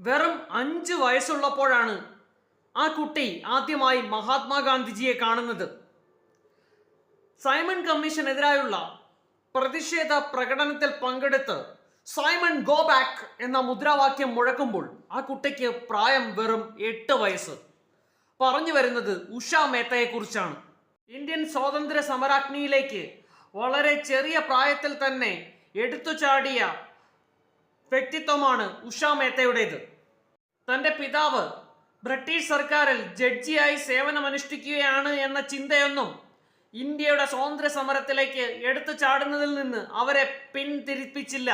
വെറും 5 വയസ്സുള്ളപ്പോഴാണ് ആ കുട്ടി ആദ്യമായി മഹാത്മാഗാന്ധിജിയെ കാണുന്നത്. സൈമൺ കമ്മീഷനെതിരായുള്ള പ്രതിഷേധ പ്രകടനത്തിൽ പങ്കെടുത്ത് സൈമൺ ഗോ ബാക്ക് എന്ന മുദ്രാവാക്യം മുഴക്കുമ്പോൾ ആ കുട്ടിക്ക് പ്രായം വെറും 8 വയസ്സ്. പറഞ്ഞു വരുന്നത് ഉഷ മേത്തയെ കുറിച്ചാണ്. ഇന്ത്യൻ സ്വാതന്ത്ര്യ സമരാഗ്നിയിലേക്ക് വളരെ ചെറിയ പ്രായത്തിൽ തന്നെ എടുത്തുചാടിയ വ്യക്തിത്വമാണ് ഉഷ മേത്തയുടേത്. തൻ്റെ പിതാവ് ബ്രിട്ടീഷ് സർക്കാരിൽ ജഡ്ജിയായി സേവനമനുഷ്ഠിക്കുകയാണ് എന്ന ചിന്തയൊന്നും ഇന്ത്യയുടെ സ്വാതന്ത്ര്യ സമരത്തിലേക്ക് എടുത്തു ചാടുന്നതിൽ നിന്ന് അവരെ പിന്തിരിപ്പിച്ചില്ല.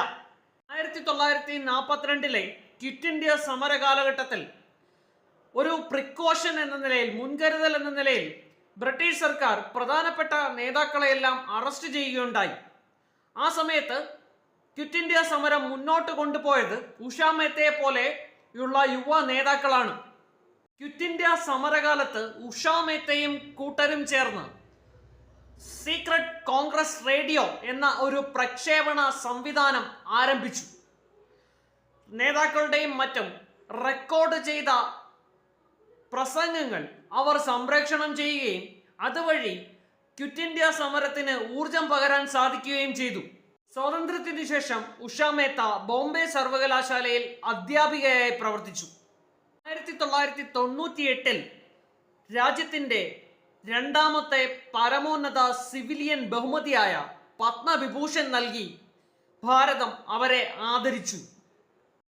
1942 ക്വിറ്റ് ഇന്ത്യ സമര കാലഘട്ടത്തിൽ ഒരു പ്രിക്കോഷൻ എന്ന നിലയിൽ, മുൻകരുതൽ എന്ന നിലയിൽ ബ്രിട്ടീഷ് സർക്കാർ പ്രധാനപ്പെട്ട നേതാക്കളെയെല്ലാം അറസ്റ്റ് ചെയ്യുകയുണ്ടായി. ആ സമയത്ത് ക്വിറ്റ് ഇന്ത്യ സമരം മുന്നോട്ട് കൊണ്ടുപോയത് ഉഷ മേത്തയെ പോലെയുള്ള യുവ നേതാക്കളാണ്. ക്വിറ്റ് ഇന്ത്യ സമരകാലത്ത് ഉഷ മേത്തയും കൂട്ടരും ചേർന്ന് സീക്രട്ട് കോൺഗ്രസ് റേഡിയോ എന്ന ഒരു പ്രക്ഷേപണ സംവിധാനം ആരംഭിച്ചു. നേതാക്കളുടെയും മറ്റും റെക്കോർഡ് ചെയ്ത പ്രസംഗങ്ങൾ അവർ സംപ്രേഷണം ചെയ്യുകയും അതുവഴി ക്വിറ്റ് ഇന്ത്യ സമരത്തിന് ഊർജം പകരാൻ സാധിക്കുകയും ചെയ്തു. സ്വാതന്ത്ര്യത്തിനു ശേഷം ഉഷ മേത്ത ബോംബെ സർവകലാശാലയിൽ അധ്യാപികയായി പ്രവർത്തിച്ചു. 1998 രാജ്യത്തിൻ്റെ രണ്ടാമത്തെ പരമോന്നത സിവിലിയൻ ബഹുമതിയായ പത്മവിഭൂഷൺ നൽകി ഭാരതം അവരെ ആദരിച്ചു.